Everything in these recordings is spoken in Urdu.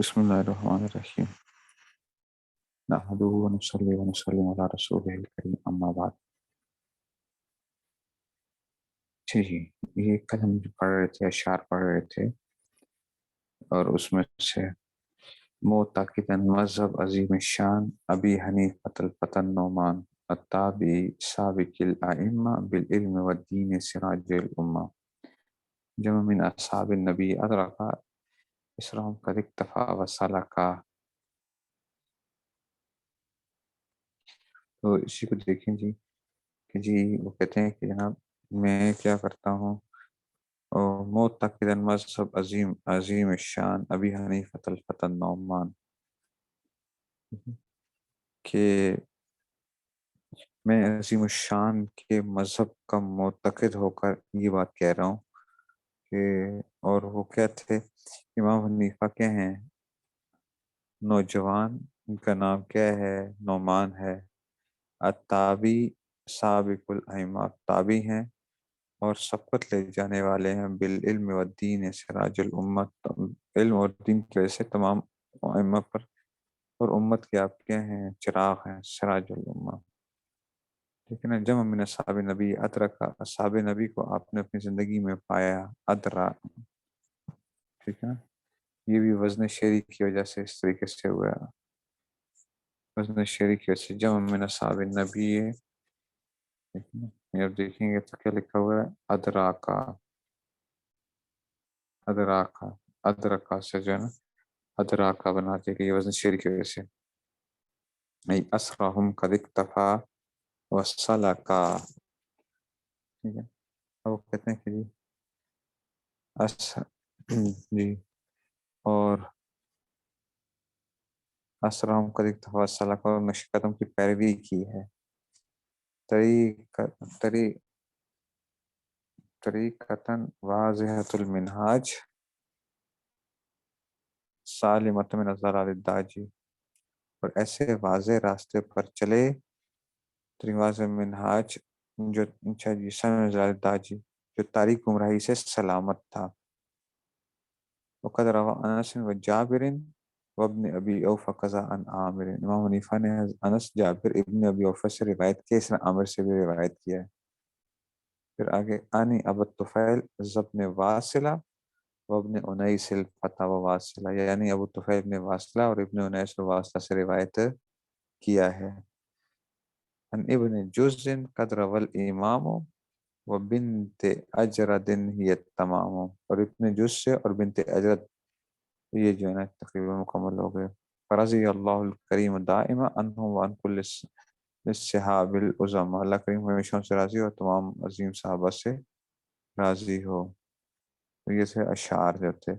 بسم اللہ الرحمن الرحیم نحمدہ ونصلی ونسلم علی رسولہ الکریم اما بعد۔ جی یہ کل ہم پڑھ رہے تھے، اشعار پڑھ رہے تھے، اور اس میں سے معتقداً مذہب عظیم الشان ابی حنیفۃ الفتى نعمان التابعی سابق الائمہ بالعلم والدین سراج الامہ جمع من اصحاب النبی ادرکا اسرہم قد اکتفا وسلکا۔ تو اسی کو دیکھیں جی کہ جی وہ کہتے ہیں کہ جناب میں کیا کرتا ہوں، معتقداً مذہب عظیم الشان ابی حنیفۃ الفتى نعمان، کہ میں عظیم الشان کے مذہب کا معتقد ہو کر یہ بات کہہ رہا ہوں کہ، اور وہ کیا تھے، امام حنیفہ کیا ہیں، نوجوان، ان کا نام کیا ہے، نعمان ہے، التابی سابق الائمہ، تابی ہیں اور سبقت لے جانے والے ہیں، بالعلم والدین سراج الامت، علم اور دین کی وجہ سے تمام ائمہ پر اور امت کے آپ کیا ہیں، چراغ ہیں، سراج الامہ، ٹھیک ہے نا۔ جمع من اصحاب نبی ادرکا، اصحاب نبی کو آپ نے اپنی زندگی میں پایا، ادرا، ٹھیک ہے نا۔ یہ بھی وزن شعری کی وجہ سے اس طریقے سے ہوا، وزن شعری کی وجہ سے جمع من اصحاب نبی ہے، ٹھیک ہے نا۔ یہ آپ دیکھیں گے تو کیا لکھا ہوا ہے، ادراکا، ادراکا، ادرکا سے جو ہے نا ادراکا بناتے کہ یہ وزن شعری کی وجہ سے، ای اسرہم قد اکتفا وسلکا، ٹھیک ہے۔ اب وہ کہتے ہیں کہ جی جی اور اسرہم قد اکتفا وسلکا، اور نقش قدم کی پیروی کی ہے، طریقتاً واضحۃ المنہاج سالمۃ من الضلال الداجی، اور ایسے واضح راستے پر چلے، واضح منہاج جو اچھا جی سن داجی جو تاریک گمراہی سے سلامت تھا۔ وقد روا انس و جابر وابن ابی اوفا قضا عن عامر، امام حنیفہ نے انس، جابر، ابن ابی اوفا سے روایت کی، اس نے عامر سے بھی روایت کیا ہے۔ پھر آگے آنی ابو طفیل ابن واصلہ وابن انیس الفتى و واصلہ، یعنی ابو طفیل ابن واصلہ اور ابن انیس واصلہ سے روایت کیا ہے۔ ان ابن جز قد روى الامام و بنت اجرد ہی التمام، اور ابن جز سے اور بنت اجرد یہ جو ہے نا تقریباً مکمل ہو گئے۔ فرضی اللہ الکریم دائما عنہم وعن کل الصحاب العظماء، اللہ کریم ہمیشہ ان سے راضی ہو اور تمام عظیم صحابہ سے راضی ہو۔ تو یہ تھے اشعار جو تھے۔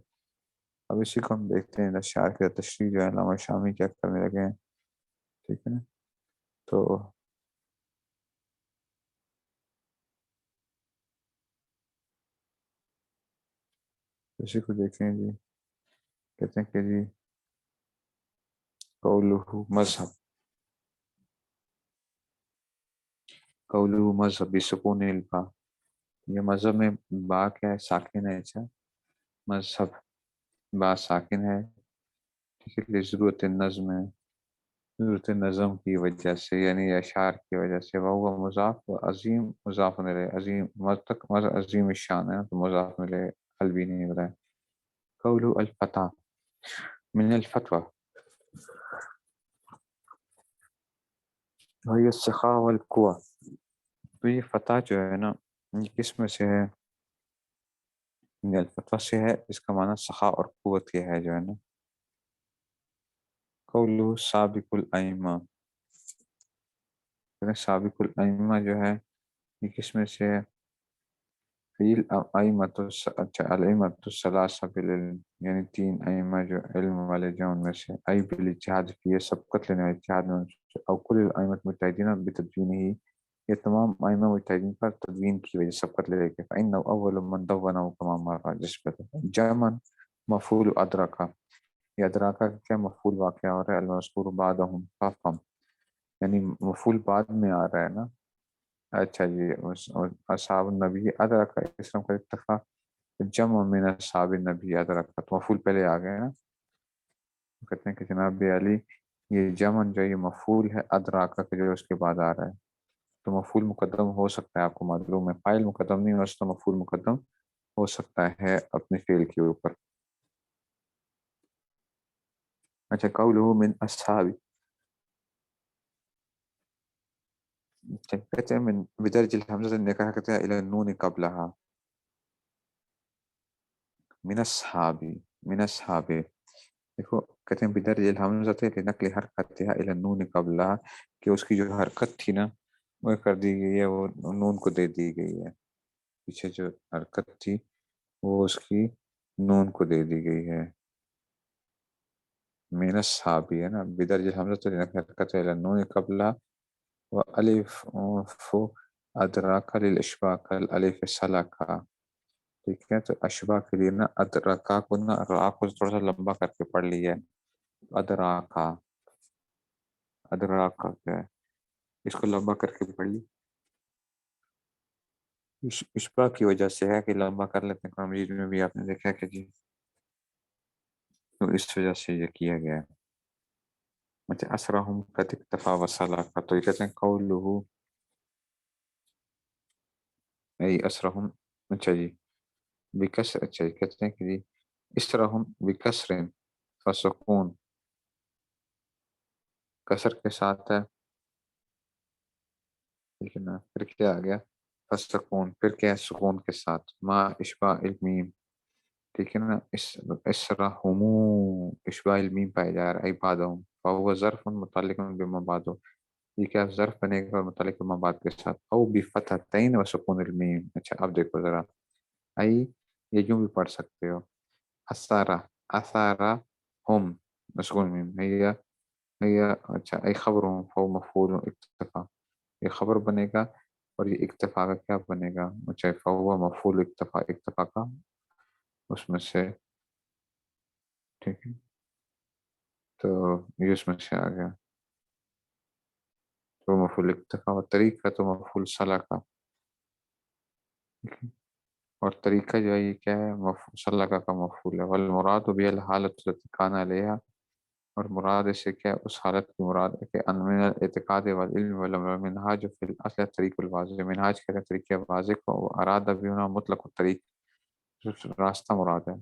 اب اسی کو ہم دیکھتے ہیں اشعار کی تشریح جو ہے علامہ شامی کیا کرنے لگے ہیں، ٹھیک ہے نا۔ تو اسی کو دیکھیں جی، کہتے ہیں کہ جی قولہ مذہب، قولہ مذہب بسکون البا، یہ مذہب میں با کیا ہے، ساکن ہے، اچھا مذہب با ساکن ہے، ٹھیک ہے، ضرورت نظم ہے، ضرورت نظم کی وجہ سے، یعنی اشعار کی وجہ سے، وہ مضاف و عظیم مضاف ملے، عظیم مذتق عظیم الشان ہے تو مضاف ملے، قلبی نہیں بتائے۔ قولہ الفتح من الفتوى وہی السخاء والقوة، تو یہ فتح جو ہے نا یہ کس میں سے ہے، یہ الفتوہ سے ہے، اس کا معنی سخا اور قوت یہ ہے جو ہے نا۔ قولہ سابق الائمہ، سابق الائمہ جو ہے یہ کس میں سے ہے، فیل ائمۃ الائمۃ الثلاثہ بالعلم، یعنی تین ائمہ جو علم والے جو ان میں سے، ای بالاجتہاد فی سبقت لینے والے اجتہاد میں، او کل الائمۃ مجتہدین بتدوین ہی، یہ تمام ائمہ مجتہدین پر تدوین کی وجہ سے سبقت لے کے، فإنه اول من دونه كما مر، جس پر جمع مفعول ادرکا، یہ ادراکا کا کیا مفعول واقع ہو رہا ہے، المذکور بعدهم فافهم، یعنی مفعول بعد میں آ رہا ہے نا، اچھا جی، اصحاب النبی ادرکا اسلام کا اتفاق، جمع من اصحاب النبی ادرکا، تو مفعول پہلے آ گئے نا، کہتے ہیں کہ جناب علی یہ جمن جو یہ مفعول ہے ادراکا کا جو اس کے بعد آ رہا ہے، تو مفعول مقدم ہو سکتا ہے، آپ کو معلوم ہے فاعل مقدم نہیں ہو سکتا، مفعول مقدم ہو سکتا ہے اپنے فعل کے اوپر۔ اچھا قولہ من اصحاب، کہتے ہیں من بدرج الحمزہ نکاح کہتے ہیں الی النون قبلها، من اصحاب، من اصحاب، دیکھو کہتے ہیں بدرج الحمزہ لنقل حرکتها الی النون قبلها، کہ اس کی جو حرکت تھی نا وہ کر دی گئی ہے، وہ نون کو دے دی گئی ہے، پیچھے جو حرکت تھی وہ اس کی نون کو دے دی گئی ہے، من اصحاب ہے نا، بدرج الحمزہ لنقل حرکتها الی النون قبلها والف فو ادراک للاشباع الالف سلکا، ٹھیک ہے، تو اشباع کے لیے نا ادرکا کو نا را کو تھوڑا سا لمبا کر کے پڑھ لیا ہے، ادراکا، ادراکا کیا ہے، اس کو لمبا کر کے پڑھ لی، اشباع کی وجہ سے ہے کہ لمبا کر لیتے ہیں، قرآن مجید میں بھی آپ نے دیکھا کہ جی، تو اس وجہ سے یہ کیا گیا ہے۔ اچھا اسرہم قد اکتفا وسلکا، تو یہ کہتے ہیں قولہ ای اسرہم، اچھا جی بکسر، اچھا جی کہتے ہیں کہ جی اسرہم بکسر فسکون، کسر کے ساتھ ہے، ٹھیک ہے نا، پھر کیا آ گیا فسکون، پھر کیا ہے سکون کے ساتھ، ما اشباع المیم، ٹھیک ہے نا، اسرہم اشباع المیم پائے جا رہا ہے عبادہم، فہو ظرف متعلق بما بعدہ، یہ کیا ظرف بنے گا اور متعلق بما بعد کے ساتھ، او بفتحتین و سکون المیم، اچھا اب دیکھو ذرا، ای یہ یوں بھی پڑھ سکتے ہو، اثارہ، اثارہ ہم مسکون المیم، هي اچھا ای خبروں فهو مفعول اکتفا، یہ خبر بنے گا اور یہ اکتفا کا کیا بنے گا، اچھا فهو مفعول اکتفا، اکتفا کا اس میں سے، ٹھیک ہے، تو یہ اس میں سے آ گیا، تو مفعول اکتفا، اور طریقہ تو مفعول صلاح کا، ٹھیک ہے، اور طریقہ جو ہے یہ کیا ہے، صلاح کا مفعول ہے، والمراد بھی الحالت التي كان علیہا، اور مراد اس سے کیا اس حالت کی مراد ہے کہ ان من الاعتقاد والعلم والمنہاج فی الاصل طریق الواضح، منہاج کہتے ہیں طریقہ واضح کو، اراد بھی ہونا مطلق الطریق، راستہ مراد ہے،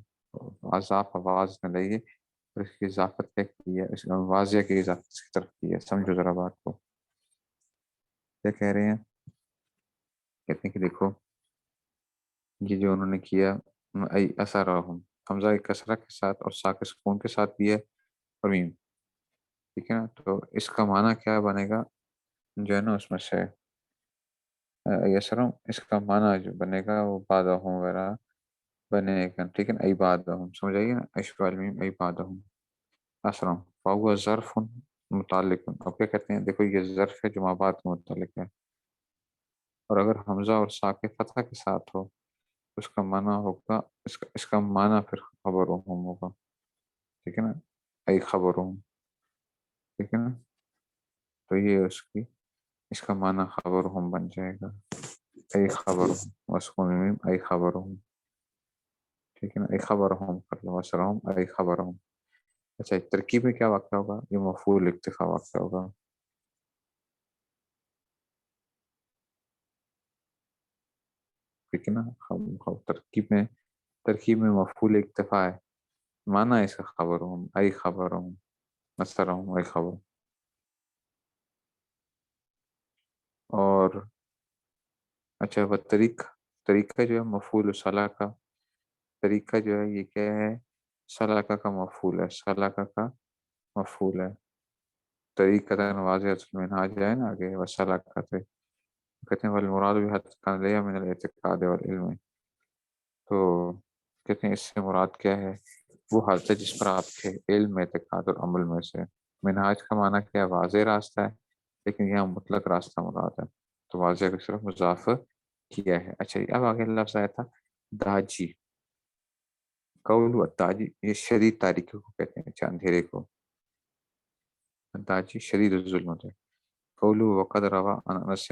اضاف آواز نہ لئیے اور اس کی اضافت کیا کی ہے، اس واضح کی اضافت اس کی طرف کی ہے، سمجھو ذرا بات کو کیا کہہ رہے ہیں، کہتے ہیں کہ دیکھو یہ جو انہوں نے کیا ای اثرہم، حمزہ کسرہ کے ساتھ اور ساکن سکون کے ساتھ بھی ہے اور میم، ٹھیک ہے نا، تو اس کا معنی کیا بنے گا جو ہے نا اس میں سے یسرم، اس کا معنی جو بنے گا وہ بادہم وغیرہ بنے گا، ٹھیک ہے نا، ای بادہم سمجھ آئیے نا، اشباع المیم ای بادہم اسرم، فہو ظرف متعلق، اب کیا کہتے ہیں دیکھو یہ ظرف ہے جو ما بعد کے متعلق ہے، اور اگر حمزہ اور ساکن فتحہ کے ساتھ ہو اس کا معنی ہوگا، اس کا معنی پھر خبرہم ہوگا، ٹھیک ہے نا، ای خبرہم، ٹھیک ہے نا، تو یہ اس کا معنی خبرہم بن جائے گا، ای خبرہم وسکون المیم ای خبرہم، ٹھیک ہے نا، ای خبرہم کر لو وسرہم ای خبرہم، اچھا ترکیب میں کیا واقع ہوگا، یہ مفعول اکتفا واقع ہوگا، ٹھیک ہے نا، ترکیب میں مفعول اکتفا ہے، معنی اس کا خبرہم ای خبرہم وسرہم ای خبر، اور اچھا وہ طریقہ جو ہے مفعول صلاح کا، طریقہ جو ہے یہ کیا ہے، سلاکہ کا مفعول ہے، سلاکہ کا مفعول ہے، طریقہ واضح المنہاج ہے نا آگے، وہ سلاکہ تھے کہتے ہیں والمراد بھی حد کان لیا من الاعتقاد والعلم، تو کہتے ہیں اس سے مراد کیا ہے، وہ حالت ہے جس پر آپ کے علم، اعتقاد اور عمل میں سے، منہاج کا معنی کیا ہے، واضح راستہ ہے، لیکن یہاں مطلق راستہ مراد ہے، تو واضح کی صرف مضاف کیا ہے، اچھا اب آگے لفظ آیا تھا داجی، قول و تاجی، یہ شدید تاریکی کو کہتے ہیں، اچھا اندھیرے کو، داجی شدید الظلم ہوتا ہے، قول وقد روا عن انس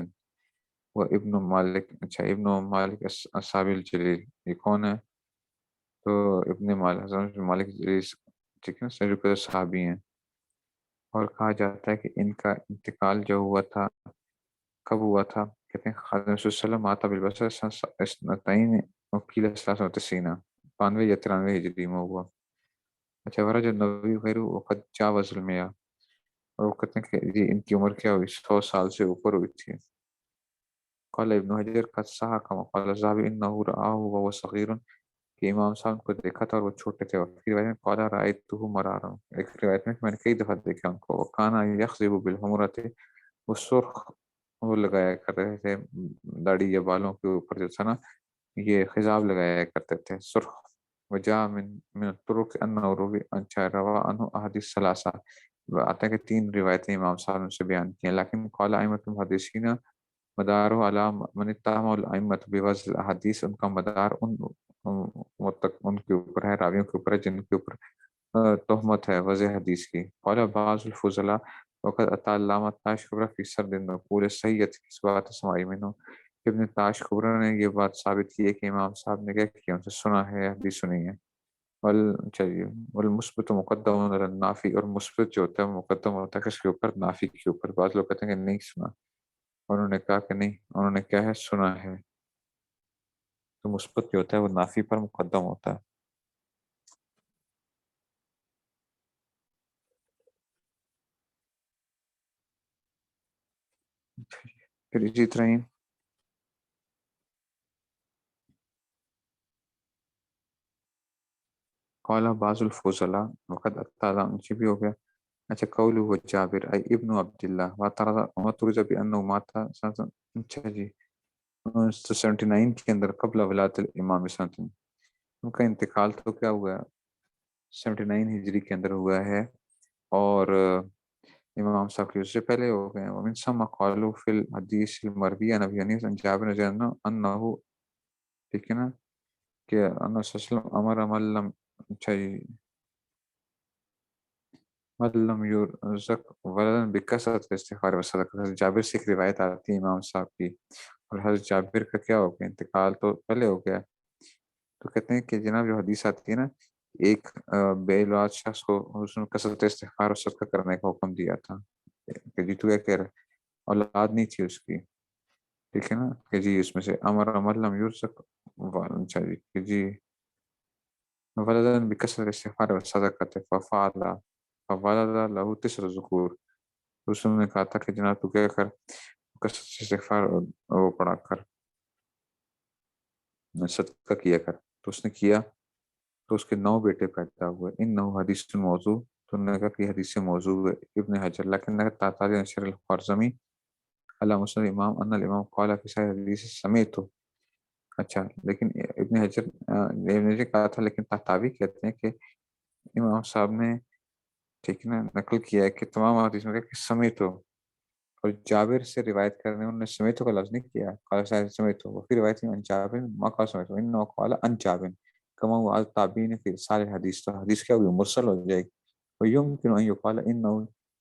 و ابن مالک، اچھا ابن مالک اصحاب الجلیل، یہ کون ہے، تو ابن مالک حضرت مالک جلیل ٹھیک ہے نا، جو کہ صحابی ہیں، اور کہا جاتا ہے کہ ان کا انتقال جو ہوا تھا کب ہوا تھا، کہتے ہیں خادم صلی اللہ علیہ وسلم آتا بالبصر سن اثنتین وکیل ثلاث وتسعین 92 یا 93 ہجری میں ہوا۔ اچھا، ورج النبی غیر وقت جاوز المیا، اور وہ کہتے ہیں کہ جی ان کی عمر کیا ہوئی، 100 سال سے اوپر ہوئی تھی۔ قال ابن حجر قد صح كما قال الذهبي انه رآه وهو صغير، کہ امام صاحب کو دیکھا تھا اور وہ چھوٹے تھے، اور پھر روایت میں قال رأيته مرارا، ایک روایت میں کہ میں نے کئی دفعہ دیکھا ان کو، وكان يخضب بالحمرة، وہ سرخ وہ لگایا کر رہے تھے داڑھی یا بالوں کے اوپر جو تھا نا، یہ خضاب لگایا کرتے تھے سرخ۔ وجاء من الطرق انه روی روا عنه احادیث ثلاثہ، آتا ہے کہ 3 روایتیں امام صاحب نے سے بیان کی ہیں، لیکن قال ائمۃ المحدثین مدار علی من اتهم الائمۃ بوضع الاحادیث، ان کا مدار ان کے اوپر ہے، راویوں کے اوپر ہے جن کے اوپر تہمت ہے وضع حدیث کی۔ قال بعض الفضلاء وقد اتى علامہ تاش کبرا فی سرد النقول السیئۃ کی بات سمائی منو، ابن تاش کبرا نے یہ بات ثابت کی ہے کہ امام صاحب نے کیا کیا، ان سے سنا ہے، حدیث سنی ہے۔ چلیے، والمثبت مقدم علی النافی، اور مثبت جو ہوتا ہے مقدم ہوتا ہے کس کے اوپر، نافی کے اوپر۔ بعض لوگ کہتے ہیں کہ نہیں سنا، انہوں نے کہا کہ نہیں، انہوں نے کیا ہے، سنا ہے، تو مثبت جو ہوتا ہے وہ نافی پر مقدم ہوتا ہے۔ پھر اسی طرح ہی قال بعض الفضلاء وقد اتى نیچے بھی ہو گیا۔ اچھا، قول و جابر ای ابن عبداللہ وطرز بانه مات سنۃ، اچھا جی 79 کے اندر قبل ولادت الامام سنۃ، ان کا انتقال تو کیا ہوا ہے 79 ہجری کے اندر ہوا ہے، اور امام صاحب کی اس سے پہلے ہو گئے ہیں۔ ومن ثم قالوا فی الحدیث المروی عن ابی حنیفہ عن جابر رضی اللہ عنہ انہ، ٹھیک ہے نا، کہ انہ صلی اللہ علیہ وسلم امر من لم، اچھا جی، من لم یرزق ولدا بکثرت الاستغفار والصدقہ، حضرت جابر سے ایک روایت آتی ہے امام صاحب کی، اور حضرت جابر کا کیا ہو گیا، انتقال تو پہلے ہو گیا، تو کہتے ہیں کہ جناب جو حدیث آتی ہے نا، ایک بے اولاد شخص کو حسن کثرت استغفار اور صدقہ کرنے کا حکم دیا تھا، کہ جی تو کیا کہہ رہا ہے، اولاد نہیں تھی اس کی، ٹھیک ہے نا، کہ جی اس میں سے امر من لم یرزق، اچھا جی، کہ جی ولدا بکثرت الاستغفار والصدقہ ففعل فولد له 9 ذکور، اس نے کہا تھا کہ جناب تو کیا کر، کثرت سے استغفار وہ پڑھا کر، صدقہ کیا کر، تو اس نے کیا، تو اس کے 9 بیٹے پیدا ہوئے۔ ان 9 حدیث موضوع، تو انہوں نے کہا کہ حدیث سے موضوع ہے۔ ابن حجر لیکن تاطاری نشر الخوارزمی علی مسلم امام ان الامام قال فی صحیح حدیث سمیت، اچھا، لیکن ابن حجر ابن حجر کہا تھا، لیکن تحتاوی کہتے ہیں کہ امام صاحب نے، ٹھیک ہے نا، نقل کیا ہے کہ تمام حدیث میں کہ سمیت، اور جابر سے روایت کرنے انہوں نے سمیتو کا لفظ نہیں کیا، قال صاحب سمیتو، وہ پھر روایت میں ان جابر ما قال سمیتو انه قال ان جابر کما هو التابعین فی ارسال الحدیث، تو حدیث کیا ہوئی، مرسل ہو جائے گی، ويمكن ان يقال انه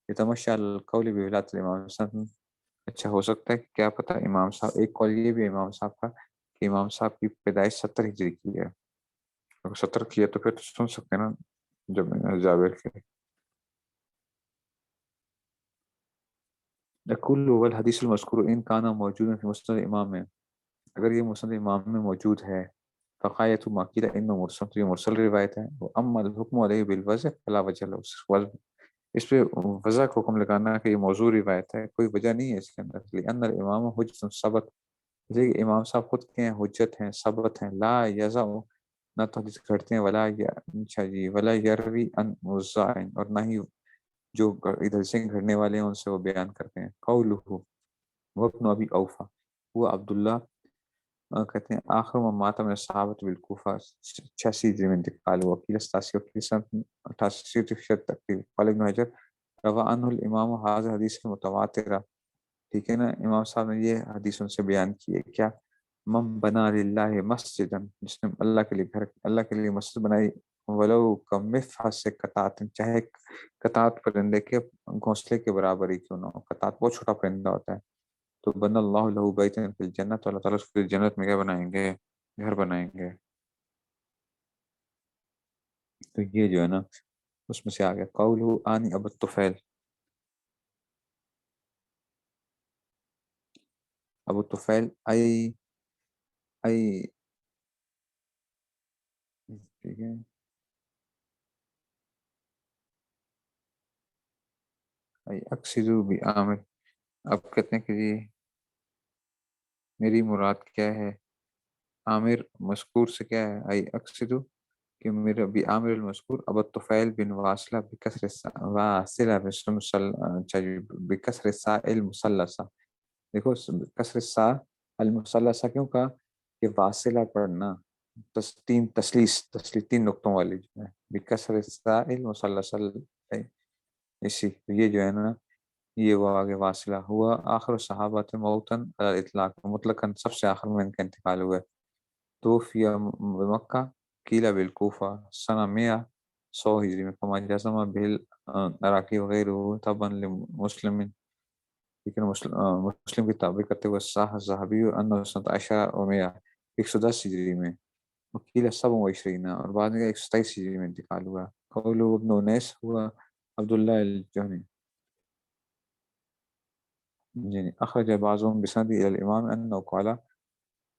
يتمشى على القول بولادة الامام حسن، اچھا ہو سکتا ہے کہ کیا پتہ امام صاحب، ایک قول یہ بھی ہے امام صاحب کا کہ امام صاحب کی پیدائش 70 ہجری کی ہے، اگر 70 کی ہے تو پھر تو سن سکتے ہیں نا جب جابر کے۔ کل والحدیث المذکور ان کانا موجود فی مسند امام میں، اگر یہ مسند امام میں موجود ہے، فقایت ماقیل ان مرسل، تو یہ مرسل روایت ہے، اما الحکم علیہ بالوضع فلا وجہ له، اس پہ وضع کو حکم لگانا کہ یہ موضوع روایت ہے، کوئی وجہ نہیں ہے اس کے اندر، لأن الامام حجت ثبت، اس لیے کہ امام صاحب خود کے ہیں، حجت ہیں، ثبت ہیں، لا یضع، نہ تو حدیث گھڑتے ہیں، اچھا جی، ولا یروی عن وضاع، اور نہ ہی جو ادھر سے گھڑنے والے ہیں ان سے وہ بیان کرتے ہیں۔ قولہ وابن ابی اوفا، وہ عبداللہ کہتے ہیں آخر میں ماتا میں صحابت بالکوفہ 86 ہجری میں انتقال ہوا، وکیل 87 وکیل سنت 88 فیصد تقریب، قال ابن حجر روا عنہ الامام حاضر حدیث متواترہ، ٹھیک ہے نا، امام صاحب نے یہ حدیث ان سے بیان کی ہے، کیا، من بنا للہ مسجدا، جس نے اللہ کے لیے گھر، اللہ کے لیے مسجد بنائی، ولو کمفحص سے قطعت، چاہے قطعت پرندے کے گھونسلے کے برابر ہی کیوں نہ ہو، قطعت بہت چھوٹا پرندہ ہوتا ہے، تو بن اللہ لہ بیتا فی الجنت، تو اللہ تعالیٰ اس کو جنت میں کیا بنائیں گے، گھر بنائیں گے۔ تو یہ جو ہے نا اس میں سے آ گیا قولہ آنی ابو الطفیل، ابو الطفیل ای ٹھیک ہے، ای اقصد بعامر، اب کہتے ہیں کہ جی میری مراد کیا ہے، عامر مذکور سے کیا ہے، ای اقصد کہ میرا بعامر المذکور ابو الطفیل بن واصلہ بکسر واصلہ بکسر الساء المثلثہ، دیکھو کسر الساء المثلثہ کیوں کہا کہ واصلہ پڑھنا تسلیس تین نقطوں والی جو ہے بکسر الساء المثلثہ، اسی یہ جو ہے نا یہ وہ آگے واصلہ ہوا آخر صحابت موتاً علی الاطلاق، مطلقاً سب سے آخر میں ان کا انتقال ہوا ہے، توفی بمکہ قیل بالکوفہ سنہ 100 ہجری میں، فما جزم بال عراقی وغیرہ طبعا لمسلم، لیکن مسلم کی تعبیر کرتے ہوئے صح ذہبی انہ سنت عشرہ و 110 ہجری میں، وکیل 27 اور بعد میں 127 ہجری میں انتقال ہوا، قولہ ابن انیس ہوا عبداللہ الجہنی، یعنی اخرج بعضهم بسند الى الامام انه قال،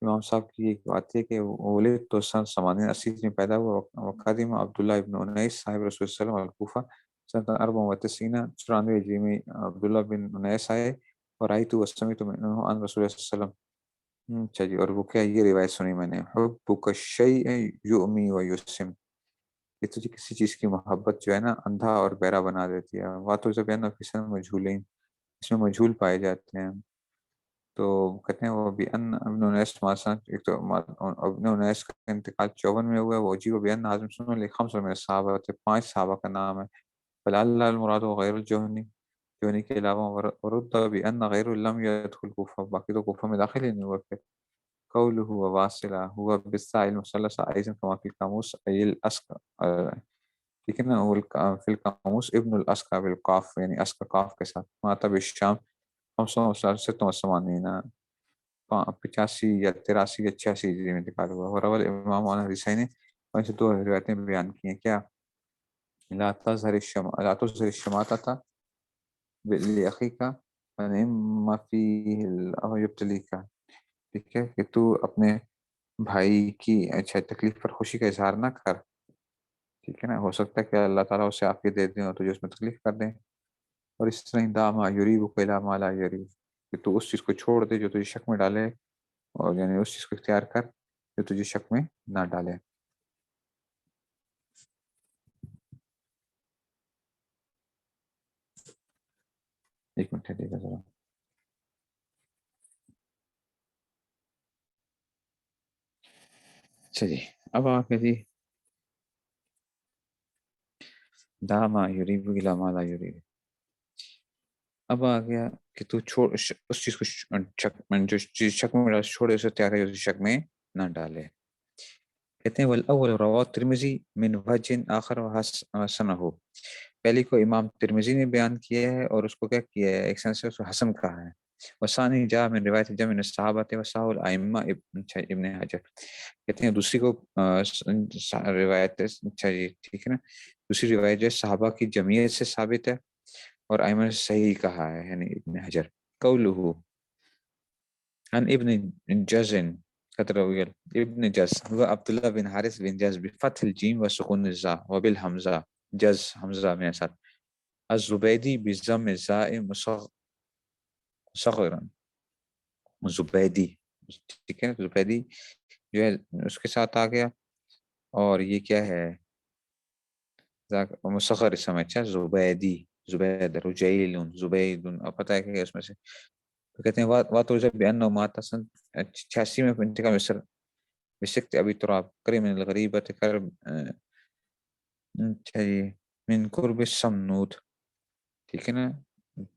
امام صاحب کی ایک بات ہے کہ ولد تو سن 80 میں پیدا ہوا، وقدم عبداللہ ابن انیس صاحب رسول صلی اللہ علیہ وسلم الکوفہ سنۃ 94 ہجری میں عبداللہ بن انیس آئے اور آئی تو وسمیت منہ عن رسول اللہ صلی اللہ علیہ وسلم، اچھا جی، اور وہ کیا یہ روایت سنی میں نے، حبک الشیء یؤمی و یسم، کہ تجھے کسی چیز کی محبت جو ہے نا اندھا اور بہرا بنا دیتی ہے، واتو زبین فی مجھولین، اس میں مجھول پائے جاتے ہیں، تو کہتے ہیں وہ بین ابن انیس ماسن، ایک تو ابن انیس کا انتقال 54 میں ہوا ہے، وہ جی و بین حازم سنو خمس میں صحابہ تھے، 5 صحابہ کا نام ہے، فلعل المراد غیر الجہنی، جہنی کے علاوہ، ورد بین غیر لم يدخل کوفہ، باقی تو کوفہ میں داخل ہی نہیں ہوا، پھر قولہ واصلہ ہوا بالساء المثلثہ ایضا کما فی القاموس ای الاسقر، ٹھیک ہے نا، فی القاموس ابن الاسقر بالقاف، یعنی اسقر قاف کے ساتھ، مات بالشام 586 85 یا 83 یا 86 ہجری میں انتقال ہوا، اور اول امام عن حدیثین نے وہیں سے 2 روایتیں بیان کی ہیں، کیا لا تظہر الشماتۃ لأخیک فإنما فیہ یبتلیک، ٹھیک ہے کہ تو اپنے بھائی کی اچھا تکلیف پر خوشی کا اظہار نہ کر، ٹھیک ہے نا، ہو سکتا ہے کہ اللہ تعالیٰ اسے عافیت دے دیں اور تجھے اس میں تکلیف کر دیں، اور اس طرح دا ما یریبک الی ما لا یریب، کہ تو اس چیز کو چھوڑ دے جو تجھے شک میں ڈالے، اور یعنی اس چیز کو اختیار کر جو تجھے شک میں نہ ڈالے۔ ایک منٹ ٹھہریے گا ذرا، اچھا جی، اب آپ جی دا ما یریبک الی ما لا یریب، اب آ گیا کہ تو چھوڑ اس چیز کو جو چیز شک میں ڈالے چھوڑے، اسے تیار ہے جو شک میں نہ ڈالے، کہتے ہیں والاول رواه ترمذی من وجہ آخر وحسنہ، پہلی کو امام ترمذی نے بیان کیا ہے اور اس کو کیا کیا ہے، ایک سند سے اس کو حسن کہا ہے، وثانی جاء من روایت جمع من الصحابہ وصحاح الائمہ ابن حجر، کہتے ہیں دوسری کو روایت، اچھا جی ٹھیک ہے نا، دوسری روایت جو ہے صحابہ کی جمعیت سے ثابت ہے اور ائمہ نے صحیح کہا ہے، یعنی ابن حجر، قولہ عن ابن جزن كترويل ابن جز هو عبد الله بن حارث بن جز بفتح الجيم وسكون الزاء وبالهمزة جز حمزة میں ساتھ، الزبیدی بضم الزاء مصغرا، زبیدی، ٹھیک ہے، زبیدی جو ہے اس کے ساتھ آ گیا، اور یہ کیا ہے مصغر اسم، اچھا زبیدی، زبید رجیل زبید، اب پتہ ہے کہ اس میں سے، تو کہتے ہیں واتو جب بأنه مات سن 86 میں انتقال مصر بسکت ابی تراب قریب من الغریبت قرب، اچھا جی، من قرب السمنود، ٹھیک ہے نا،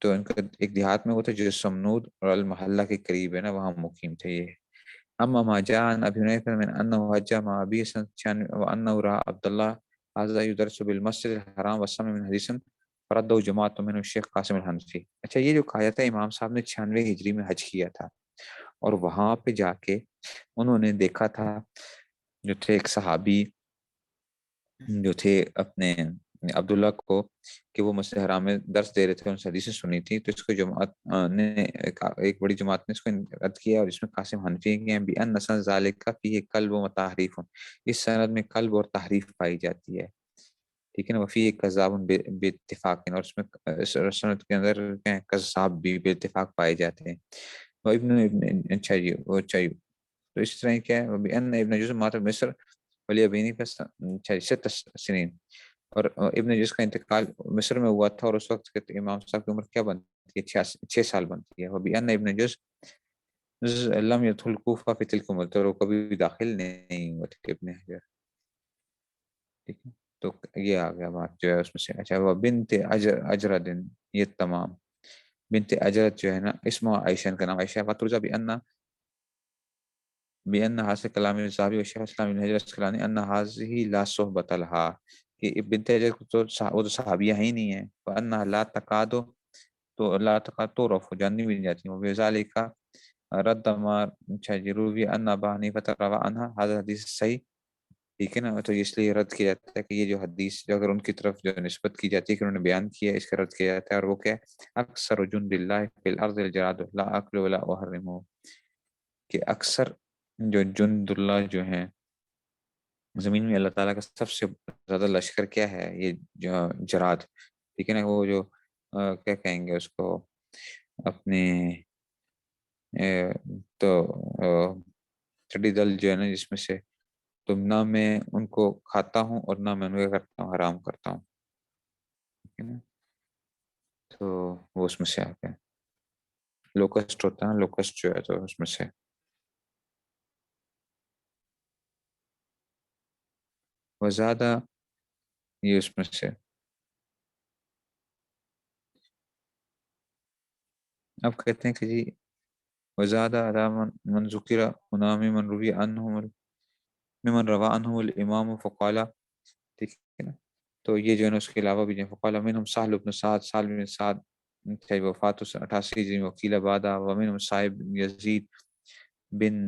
تو ان کا ایک دیہات میں وہ تھا جو سمنود اور المحلہ کے قریب ہے نا، وہاں مقیم تھے یہ، اما ما جاء عن ابي حنيفه من انه حج مع ابي سنه وانه راى عبد الله هذا يدرس بالمسجد الحرام وسمع من حديث فرده جماعت من الشیخ قاسم الحنفی، اچھا یہ جو کہا جاتا ہے امام صاحب نے 96 ہجری میں حج کیا تھا، اور وہاں پہ جا کے انہوں نے دیکھا تھا جو تھے ایک صحابی جو تھے اپنے عبداللہ کو کہ وہ مسجد حرام میں درس دے رہے تھے، ان سے حدیثیں سنی تھی، تو اس کو جماعت نے ایک بڑی جماعت نے اس کو رد کیا، اور اس میں قاسم حنفی کے ہیں بِأَنَّ سَنَدَ ذَلِكَ فِيهِ قلب و تحریف، اس سند میں قلب اور تحریف پائی جاتی ہے، ٹھیک ہے نا، وفی کذاب بے اتفاق، اور اس میں اس سند کے اندر کذاب بھی بے اتفاق پائے جاتے ہیں، وہ ابن اچھا جی وہ اچھا جی، تو اس طرح کیا ہے وَبِأَنَّ ابن جزء مات مصر ولی ابینی پس 6 سنین، اور ابن جس کا انتقال مصر میں ہوا تھا، اور اس وقت کے امام صاحب کی عمر کیا بنتی ہے، 6 سال بنتی ہے، وَبِأَنَّ ابن جز لم يدخل کوفہ فی تلک المدت، اور وہ کبھی داخل نہیں ہوا تھے ابن حجر، ٹھیک ہے، تو یہ آ گیا بات جو ہے اس میں سے، اچھا وہ بنت اجردن، یہ تمام، بنت اجرد جو ہے نا اسم عائشہ کا نام عائشہ، وترجى بأن حاصل کلام صحابی و شیخ اسلام ابن حجر اسقلانی ان هذه لا صحبت لها، کہ بنت حجر کو تو وہ تو صحابیہ ہی نہیں ہے، وانها لا تقاد، تو لا تقاد تو رف جاننی بھی نہیں جاتی، وبذالک رد ما روی ان ابا حنیفہ روى عنها هذا حدیث صحیح، ٹھیک ہے نا، تو اس لیے رد کیا جاتا ہے کہ یہ جو حدیث جو اگر ان کی طرف جو نسبت کی جاتی ہے کہ انہوں نے بیان کیا ہے، اس کا رد کیا جاتا ہے، اور وہ کیا ہے اکثر جند اللہ فی الارض الجراد لا اکل ولا احرمه، کہ اکثر جو جند اللہ جو ہیں زمین میں، اللہ تعالیٰ کا سب سے زیادہ لشکر کیا ہے، یہ جو جراد، ٹھیک ہے نا، وہ جو کیا کہیں گے اس کو اپنے تو چڑی دل جو ہے نا، جس میں سے تو نہ میں ان کو کھاتا ہوں اور نہ میں ان کو کرتا ہوں، حرام کرتا ہوں، ٹھیک ہے نا، تو وہ اس میں سے آ گیا، لوکسٹ ہوتا ہے، لوکسٹ جو ہے تو اس میں سے وہ زیادہ، یہ اس میں سے اب کہتے ہیں کہ جی وزادہ علامہ من ذکر انامی من روی عنہم ممن روا عنہم الامام فقالا، ٹھیک ہے نا، تو یہ جو ہے نا اس کے علاوہ بھی جو فقالا منہم سہل بن سعد، سہل بن سعد کی وفات 88 جی وکیل بعدا، ومنہم صاحب یزید بن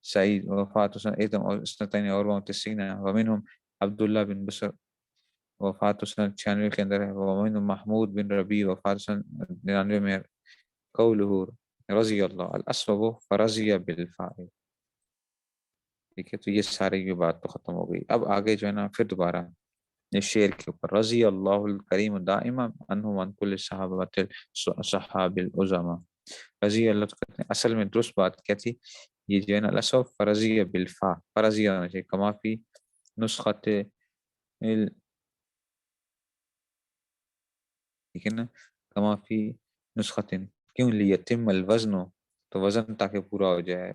سعید وفات سنتین اور 94، ومنہم عبداللہ بن بصر وفات سن 96 کے اندر ہے، ومنہم محمود بن ربیع وفات سن 99 میں، قولہ رضی اللہ الاسبب فرضی بالفاعل، ٹھیک ہے، تو یہ سارے یہ بات تو ختم ہو گئی، اب آگے جو ہے نا پھر دوبارہ اس شعر کے اوپر، رضی اللہ الکریم دائما عنہ عن کل صحابت صحاب العظما، رضی اللہ تو کہتے ہیں اصل میں درست بات کیا تھی، یہ جو ہے نا الاسبب فرضی بالفا، فرضی ہونا چاہیے، کما فی نسخت ٹھیک ہے نا، کما فی نسخت، کیوں لیتم الوزن، تو وزن تاکہ پورا ہو جائے،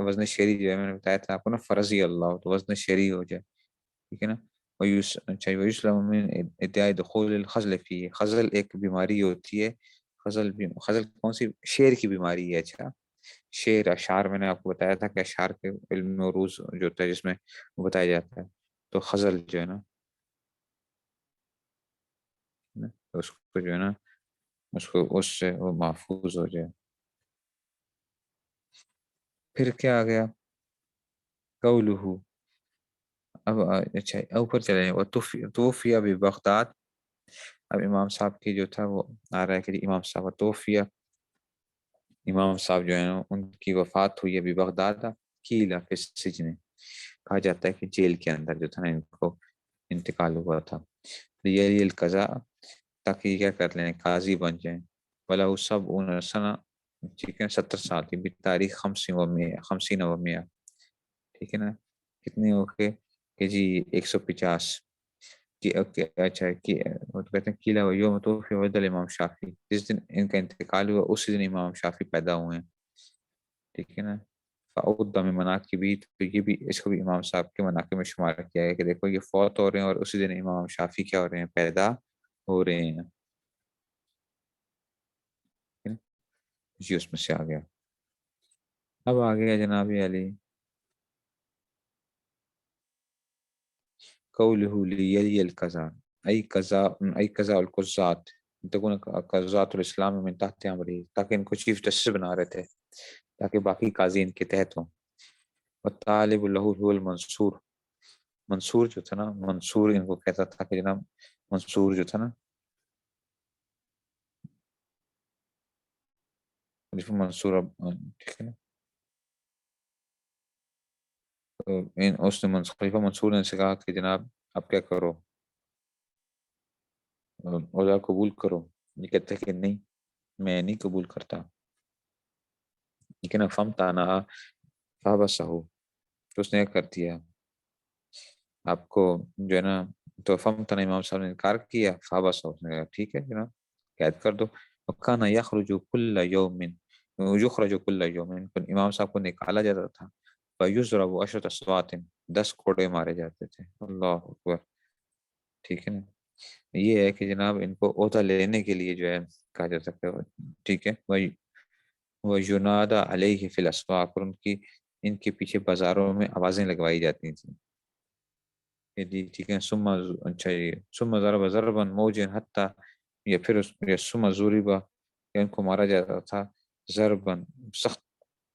وزن شعری جو ہے میں نے بتایا تھا آپ کو نا، فرضی اللہ تو وزن شعری ہو جائے، ٹھیک ہے نا، ویسلم من ادعاء دخول الخزل فی، خزل ایک بیماری ہوتی ہے، خزل کون سی، شعر کی بیماری ہے، اچھا شعر اشعار میں نے آپ کو بتایا تھا کہ اشعار کے علم میں عروض جو ہوتا ہے جس میں وہ بتایا جاتا ہے، تو خزل جو ہے نا تو اس کو جو ہے نا اس کو اس سے وہ محفوظ ہو جائے، پھر کیا آ گیا قولہ، اب اچھا اوپر چلے وہ توفیہ بھی بغداد، اب امام صاحب کی جو تھا وہ آ رہا ہے کہ امام صاحب توفیہ، امام صاحب جو ہے نا ان کی وفات ہوئی ابھی بغداد کی علاقے سجن، کہا جاتا ہے کہ جیل کے اندر جو تھا نا ان کو انتقال ہوا تھا، یہ القضاء تاکہ یہ کیا کر لیں قاضی بن جائیں، ولا سب ان سنہ، ٹھیک ہے 70 سال کی بتاریخ 50 و 100، ٹھیک ہے نا، کتنے ہو کے کہ جی 150 کی اچھا کہ وہ تو کہتے ہیں قیلا و یوم توفی ودل امام شافی، جس دن ان کا انتقال ہوا اسی دن امام شافی پیدا ہوئے ہیں، ٹھیک ہے نا، فعود میں مناقب بھی، تو یہ بھی اس کو بھی امام صاحب کے مناقب میں شمار کیا ہے کہ دیکھو یہ فوت ہو رہے ہیں اور اسی دن امام شافی کیا ہو رہے ہیں، پیدا ہو رہے ہیں، جی اس میں سے آ گیا، اب آ گیا جناب علی قولہ لیلی القضاء ای قضاء القضات تکون قضات الاسلام من تحت امری، تاکہ ان کو چیف جسٹس بنا رہے تھے تاکہ باقی قاضی ان کے تحت ہوں، والطالب له هو المنصور، منصور جو تھا نا، منصور ان کو کہتا تھا کہ جناب منصور جو تھا نا، منصور ٹھیک ہے نا، تو اس نے خلیفہ منصور نے سے کہا کہ جناب آپ کیا کرو، عہدہ قبول کرو. یہ کہتے ہیں کہ نہیں، میں نہیں قبول کرتا. لیکن فم تانا فابسہ ہو، تو اس نے کر دیا آپ کو جو ہے نا، تو فم تانا امام صاحب نے انکار کیا، فابسہ اس نے کہا ٹھیک ہے جناب قید کر دو. وکانا یخرج کل یوم، یخرج کل یوم، امام صاحب کو نکالا جاتا تھا. فیضرب عشرۃ اصوات، 10 کوڑے مارے جاتے تھے. اللہ اکبر. ٹھیک ہے نا، یہ ہے کہ جناب ان کو عہدہ لینے کے لیے جو ہے کہا جا سکتا ہے. ٹھیک ہے. وہ ینادی علیہ فی الاسواق، اور ان کے پیچھے بازاروں میں آوازیں لگوائی جاتی تھیں کہ جی ٹھیک ہے. اچھا یہ ثم ضرب ضربا موجا حتی، یا پھر ثم ضرب، کہ ان کو مارا جاتا تھا ضربا سخت،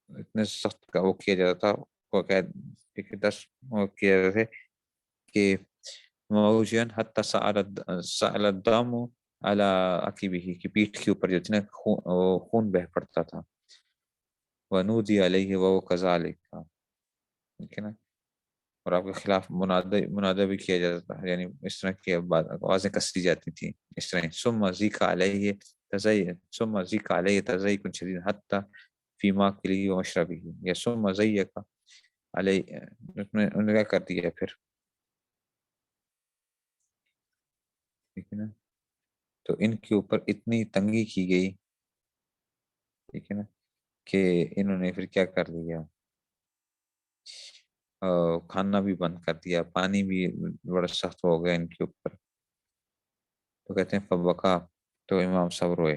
اتنے سخت کا وہ کیا جاتا تھا. وہ ٹھیک ہے 10 وہ کیا جاتا تھے کہ موجن حتی سأل الدم علی عقبہ، کی پیٹھ کے اوپر جو تھی نا خون بہ پڑتا تھا. ونودی علیہ وهو كذلك، ٹھیک ہے نا. اور آپ کے خلاف منادہ بھی کیا جاتا تھا، یعنی اس طرح کی آوازیں کسی جاتی تھیں اس طرح. ثم ذیک علیہ تزیق، ثم ذیک علیہ تزیق شدید حتی فی ماکلہ و مشربہ، یا ثم ذیق علیہ، انہوں نے کیا کر دیا پھر. ٹھیک ہے نا، تو ان کے اوپر اتنی تنگی کی گئی، ٹھیک ہے نا، کہ انہوں نے پھر کیا کر دیا، کھانا بھی بند کر دیا، پانی بھی بڑا سخت ہو گیا ان کے اوپر. تو کہتے ہیں فبکا، تو امام صاحب روئے.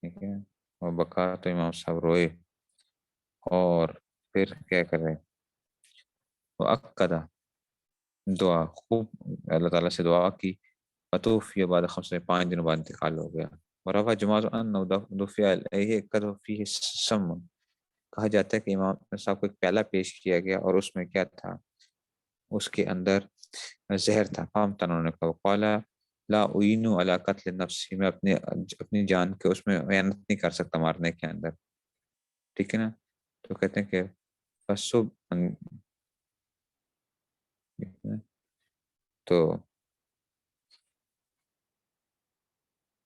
ٹھیک ہے، فبکا تو امام صاحب روئے. اور پھر کیا کرے، وہ عقدہ، دعا خوب اللہ تعالیٰ سے دعا کی. فتوفی بعد 5 دنوں بعد انتقال ہو گیا. ورفع جماعت انہ دفع علیہ قد فیہ سم، کہا جاتا ہے کہ امام صاحب کو ایک پیالہ پیش کیا گیا اور اس میں کیا تھا، اس کے اندر زہر تھا. فام تنہوں نے کہا قالا لا اعین علی قتل نفس، میں اپنی جان کے اس میں محنت نہیں کر سکتا مارنے کے اندر. ٹھیک ہے نا، تو کہتے ہیں کہ فصب، تو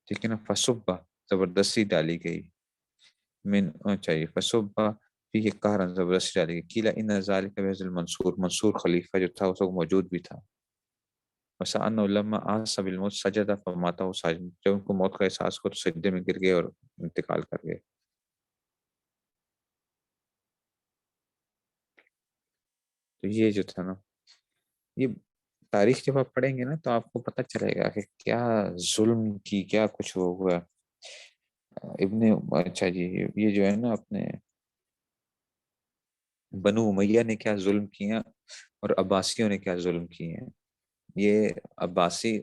ٹھیک ہے نا، فصبہ زبردستی ڈالی گئی، من چاہیے فصبہ فی قہرن، زبردستی ڈالی گئی. قیل ان ذلک بحض المنصور، منصور خلیفہ جو تھا اس وقت موجود بھی تھا. وسأنه لما احس بالموت سجد فمات ساجدا، جب ان کو موت کا احساس ہوا تو سجدے میں گر گئے اور انتقال کر گئے. تو یہ جو تھا نا، یہ تاریخ جب آپ پڑھیں گے نا تو آپ کو پتہ چلے گا کہ کیا ظلم کی کیا کچھ ہوا. ابن اچھا جی، یہ جو ہے نا اپنے بنو امیہ نے کیا ظلم کیا اور عباسیوں نے کیا ظلم کیے ہیں. یہ عباسی،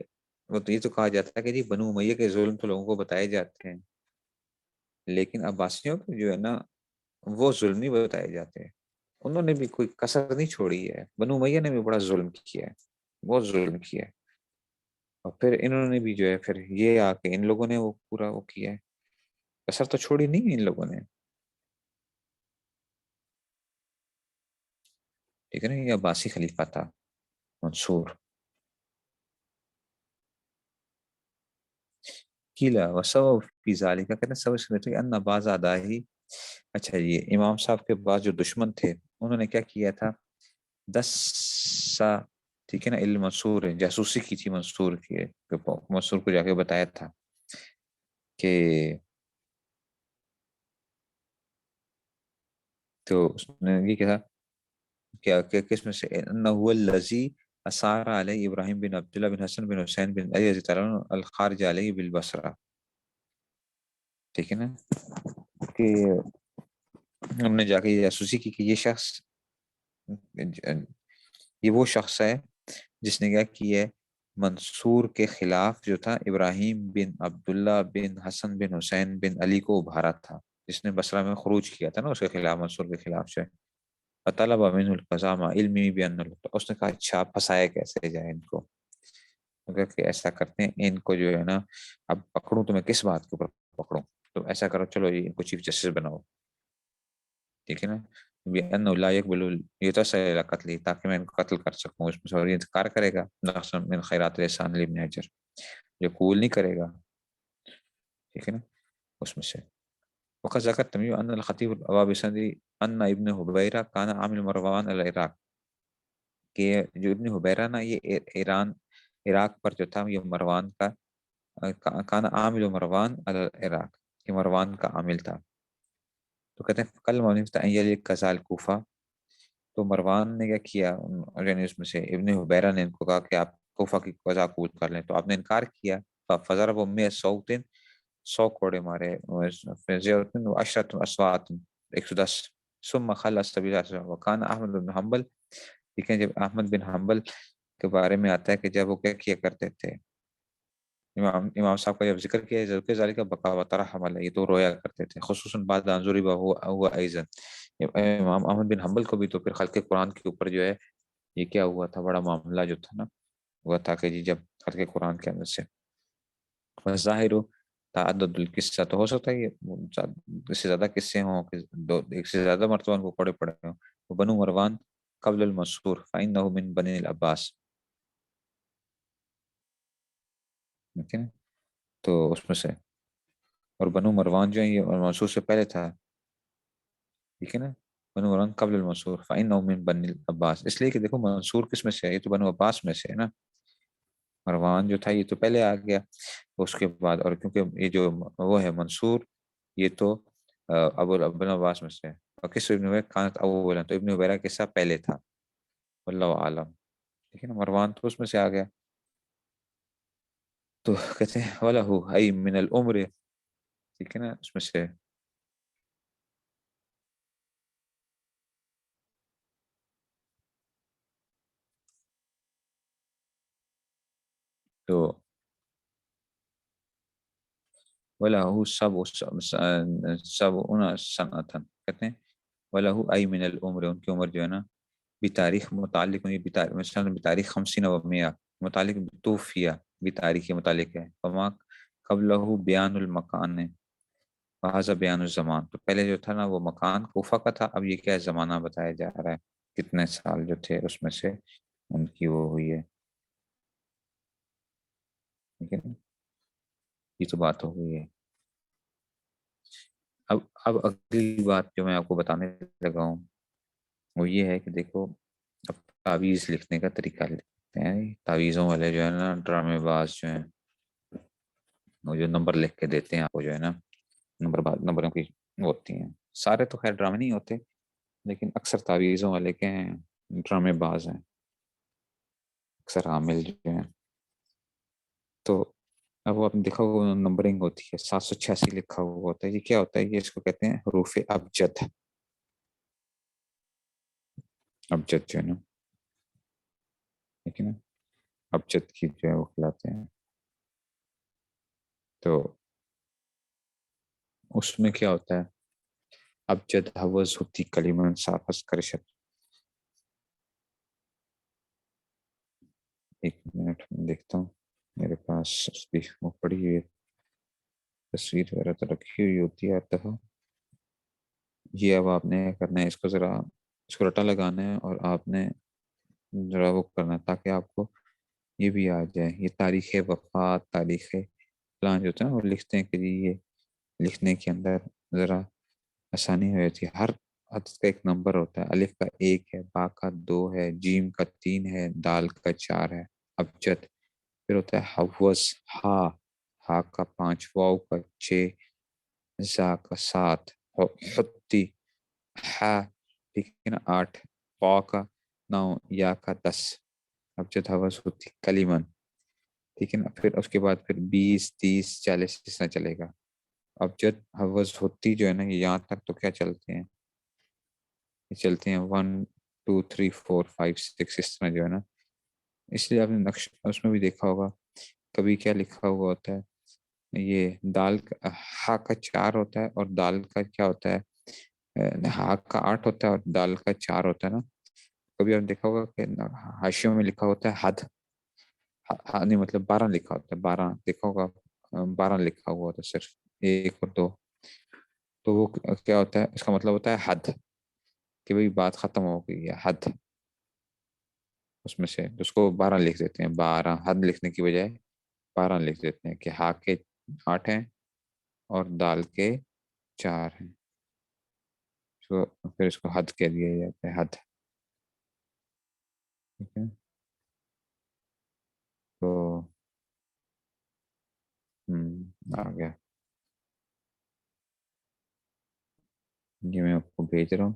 وہ تو یہ تو کہا جاتا ہے کہ جی بنو امیہ کے ظلم تو لوگوں کو بتائے جاتے ہیں، لیکن عباسیوں کے جو ہے نا وہ ظلم نہیں بتائے جاتے. انہوں نے بھی کوئی کسر نہیں چھوڑی ہے، بنو امیہ نے بھی بڑا ظلم کیا ہے، بہت ظلم کیا ہے. اور پھر انہوں نے بھی جو ہے پھر یہ آ کے ان لوگوں نے وہ پورا وہ کیا ہے، کسر تو چھوڑی نہیں ان لوگوں نے. ٹھیک ہے نا، یہ عباسی خلیفہ تھا منصور. کیلا وسبب فی ذالک، کہتے ہیں سب اس میں ان بعض ادائی، اچھا یہ امام صاحب کے بعض جو دشمن تھے انہوں نے کیا کیا تھا، 10 سا، ٹھیک ہے نا، علم منصور ہے، جاسوسی کی تھی منصور کی، منصور کو جا کے بتایا تھا کہ، تو اس نے یہ کہا کہ کس میں سے انه هو الذي اثار علیہ ابراہیم بن عبداللہ بن حسن بن حسین بن علی رضی اللہ عنہ الخارج علیہ بالبصرہ. ٹھیک ہے نا، کہ ہم نے جا کے یہ جاسوسی کی کہ یہ شخص، یہ وہ شخص ہے جس نے کیا کیا ہے، منصور کے خلاف جو تھا ابراہیم بن عبداللہ بن حسن بن حسین بن علی کو ابھارا تھا، جس نے بصرہ میں خروج کیا تھا نا اس کے خلاف، منصور کے خلاف سے. فطلب منه القضاء مع علمه بأن اس نے کہا اچھا پھنسایا کیسے جائے ان کو، اگر کہ ایسا کرتے ہیں ان کو جو ہے نا، اب پکڑوں تو میں کس بات کے اوپر پکڑوں، تو ایسا کرو چلو یہ ان کو چیف جسٹس بناؤ، ٹھیک ہے نا، بأنه لا يقبل يتسلل قتل، تاکہ میں ان کو قتل کر سکوں، اس میں سے انکار کرے گا نقص من خیرات الانسان لابن حجر، جو قبول نہیں کرے گا، ٹھیک ہے نا، اس میں سے وقد ذکر تمیو ان الخطیب الابابسندی ان ابن حبیرہ کان عامل مروان العراق، کہ جو ابن حبیرہ نا یہ ایران عراق پر جو تھا یہ مروان کا کان عامل مروان العراق، یہ مروان کا عامل تھا، تو کہتے ہیں کل مونی کزال کوفہ، تو مروان نے کیا کیا، یعنی اس میں سے ابن حبیرہ نے ان کو کہا کہ آپ کوفہ کی قضا قبول کر لیں، تو آپ نے انکار کیا، فضرب میں صوتن، 100 کوڑے مارے، عشرت اسوات، 110، ثم خلص سبیل وکان احمد بن حنبل، ٹھیک ہے، جب احمد بن حنبل کے بارے میں آتا ہے کہ جب وہ کیا کرتے تھے، امام صاحب کا جب ذکر کیا ذکر ذالک بقا و ترحم علیہ، یہ تو رویا کرتے تھے، خصوصاً بعد انظوری ہوا ایزن، امام احمد بن حنبل کو بھی تو پھر خلق قرآن کے اوپر جو ہے یہ کیا ہوا تھا، بڑا معاملہ جو تھا نا ہوا تھا کہ جی جب خلق قرآن کے اندر سے ظاہر تعدد القصہ، تو ہو سکتا ہے یہ اس سے زیادہ قصے ہوں کہ ایک سے زیادہ مرتبہ ان کو پڑے پڑے ہوں، وہ بنو مروان قبل المنصور فإنه من بنی العباس، ٹھیک ہے نا، تو اس میں سے، اور بنو مروان جو ہے یہ منصور سے پہلے تھا، ٹھیک ہے نا، بنو مروان قبل المنصور فإنه من بنی العباس، اس لیے کہ دیکھو منصور کس میں سے ہے، یہ تو بنو عباس میں سے ہے نا، مروان جو تھا یہ تو پہلے آ گیا اس کے بعد، اور کیونکہ یہ جو وہ ہے منصور یہ تو ابو ابن عباس میں سے ہے، اور کس ابن عبیر کانت اولا، تو ابن عبیرہ قصہ پہلے تھا، واللہ عالم، ٹھیک ہے نا، مروان تو اس میں سے آ گیا، تو کہتے ہیں وَلَهُ أَيْ مِنَ الْعُمْرِ، ٹھیک ہے نا، اس میں سے تو وَلَهُ سَبْعُونَ سَنَةً، کہتے ہیں وَلَهُ أَيْ مِنَ الْعُمْرِ، ان کی عمر جو ہے نا بتاریخ متعلق مثلا بتاریخ 50 و 100 متعلق توفیہ بتاریخ متعلق ہے، وما قبلہ بیان المکان ہے، وہذا بیان الزمان، تو پہلے جو تھا نا وہ مکان کوفہ کا تھا، اب یہ کیا ہے زمانہ بتایا جا رہا ہے، کتنے سال جو تھے اس میں سے ان کی وہ ہوئی ہے، ٹھیک ہے نا، یہ تو بات ہو گئی ہے، اب اگلی بات جو میں آپ کو بتانے لگا ہوں وہ یہ ہے کہ دیکھو اب تعویذ لکھنے کا طریقہ لکھتے ہیں، تعویذوں والے جو ہے نا ڈرامے باز جو ہیں، وہ جو نمبر لکھ کے دیتے ہیں آپ کو جو ہے نا، نمبروں کی ہوتی ہیں، سارے تو خیر ڈرامے نہیں ہوتے لیکن اکثر تعویذوں والے کے ہیں ڈرامے باز ہیں، اکثر عامل جو ہیں، تو اب وہ آپ نے دیکھا وہ نمبرنگ ہوتی ہے، 786 لکھا ہوا ہوتا ہے، یہ کیا ہوتا ہے، یہ اس کو کہتے ہیں حروف ابجد، ابجد جو ہے نا، ٹھیک ہے نا، ابجد کی جو ہے وہ کہلاتے ہیں، تو اس میں کیا ہوتا ہے، ابجد حوض ہوتی کلیمن صافس کرشت، ایک منٹ میں دیکھتا ہوں، میرے پاس اس کی وہ پڑی ہوئی تصویر وغیرہ تو رکھی ہوئی ہوتی ہے، دفعہ یہ اب آپ نے کرنا ہے، اس کو ذرا اس کو رٹا لگانا ہے اور آپ نے ذرا وہ کرنا ہے تاکہ آپ کو یہ بھی آ جائے، یہ تاریخ وفات، تاریخ پلان جو ہوتا ہے نا وہ لکھتے ہیں کہ جی یہ لکھنے کے اندر ذرا آسانی ہو جاتی ہے، ہر عدد کا ایک نمبر ہوتا ہے، الف کا 1 ہے، با کا 2 ہے، جیم کا 3 ہے، دال کا 4 ہے، ابجد، پھر ہوتا ہے حوض، ہا کا 5، واو کا 6، زا کا 7، حتی، ہا، ٹھیک ہے نا 8، پا کا 9، یا کا 10، ابجد حوض ہوتی کلیمن، ٹھیک ہے نا، پھر اس کے بعد پھر 20 30 40 اس طرح چلے گا، ابجد حوض ہوتی جو ہے نا یہ یہاں تک تو کیا چلتے ہیں، یہ چلتے ہیں 1 2 3 4 5 6 اس طرح جو ہے نا، اس لیے آپ نے نقش اس میں بھی دیکھا ہوگا کبھی کیا لکھا ہوا ہوتا ہے، یہ دال ہا کا 4 ہوتا ہے اور دال کا کیا ہوتا ہے ہا کا 8 ہوتا ہے اور دال کا 4 ہوتا ہے نا. کبھی آپ دیکھا ہوگا کہ حاشیوں میں لکھا ہوتا ہے حد. نہیں مطلب 12 لکھا ہوتا ہے. 12 دیکھا ہوگا. 12 لکھا ہوا ہوتا ہے صرف 1 اور 2. تو وہ کیا ہوتا ہے؟ اس کا مطلب ہوتا ہے حد, کہ بھئی بات ختم ہو گئی ہے. حد اس میں سے اس کو 12 لکھ دیتے ہیں. 12 حد لکھنے کی بجائے 12 لکھ دیتے ہیں کہ ہا کے 8 ہیں اور دال کے 4 ہیں. تو پھر اس کو حد کہہ دیا جاتا ہے. حد. ٹھیک ہے. تو آ گیا. یہ میں آپ کو بھیج رہا ہوں.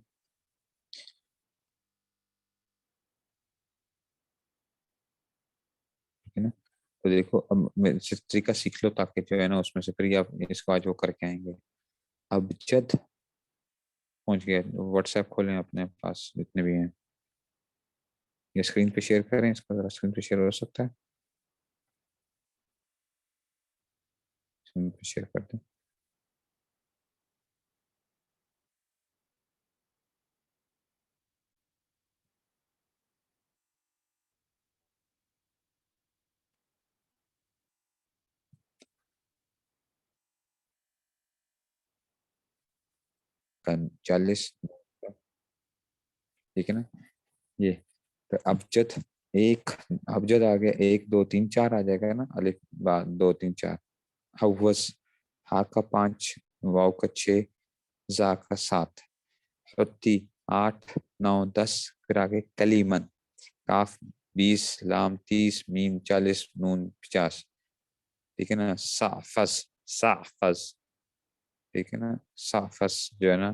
ٹھیک ہے نا. تو دیکھو اب طریقہ سیکھ لو تاکہ جو ہے نا اس میں سے پھر آپ اس کو آج وہ کر کے آئیں گے. اب جد پہنچ گیا. واٹس ایپ کھولیں اپنے پاس جتنے بھی ہیں. یہ اسکرین پہ شیئر کریں. اس کا ذرا اسکرین پہ شیئر ہو سکتا ہے. اسکرین پہ شیئر کر دیں. کا 40. ٹھیک ہے نا. یہ تو ابجد ایک. ابجد آ گیا 1 2 3 4 آ جائے گا نا. الف با 2 3 4. حوض ہا کا 5 واو کا 6 زا کا 7. حتی 8 9 10. پھر آگے کلیمن کاف 20 لام 30 میم 40 نون 50. ٹھیک ہے نا. سافس سافس. ٹھیک ہے نا. سافس جو ہے نا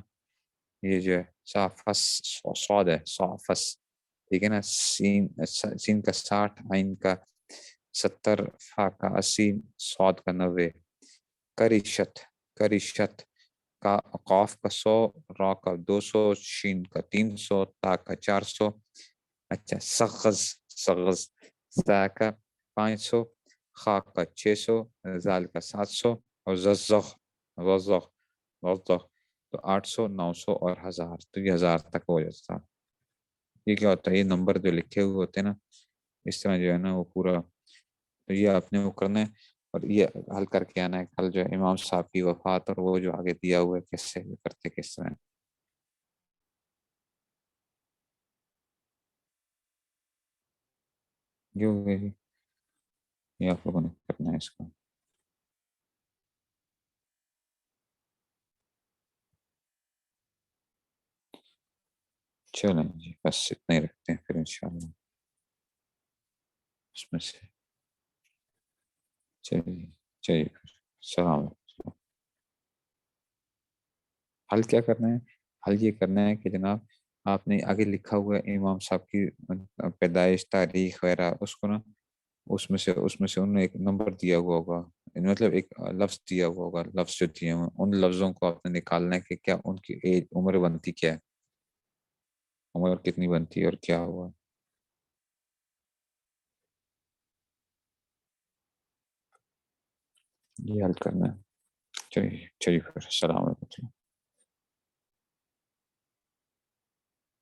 یہ جو ہے سافس سعود ہے. سافس. ٹھیک ہے نا. سین کا 60 عین کا 70 فا کا 80 صاد کا 90. کریشت کریشت کا قاف کا 100 را کا 200 شین کا 300 تا کا 400. اچھا. سغز سغز تا کا 500 خا کا 600 زال کا 700 اور ززغ ززغ ززغ تو 800 900 اور 1000. تو یہ 1000 تک ہو جاتا. یہ کیا ہوتا ہے؟ یہ نمبر جو لکھے ہوئے ہوتے ہیں نا اس طرح جو ہے نا وہ پورا. تو یہ آپ نے وہ کرنا ہے اور یہ حل کر کے آنا ہے. کل جو ہے امام صاحب کی وفات اور وہ جو آگے دیا ہوا ہے کیسے کرتے کس طرح. یہ ہو گیا جی. یہ آپ لوگوں نے کرنا ہے اس کو. چلیں جی بس اتنا ہی رکھتے ہیں پھر انشاءاللہ اس میں سے. چلیے چلیے پھر السلام علیکم. حل کیا کرنا ہے؟ حل یہ کرنا ہے کہ جناب آپ نے آگے لکھا ہوا ہے امام صاحب کی پیدائش تاریخ وغیرہ اس کو نا اس میں سے انہوں نے ایک نمبر دیا ہوا ہوگا. مطلب ایک لفظ دیا ہوا ہوگا. لفظ جو دیے ہوئے ان لفظوں کو آپ نے نکالنا ہے کہ کیا ان کی ایج عمر بنتی کیا ہے. عمر کتنی بنتی ہے اور کیا ہوا. یہ حل کرنا ہے. چلیے چلیے پھر السلام علیکم.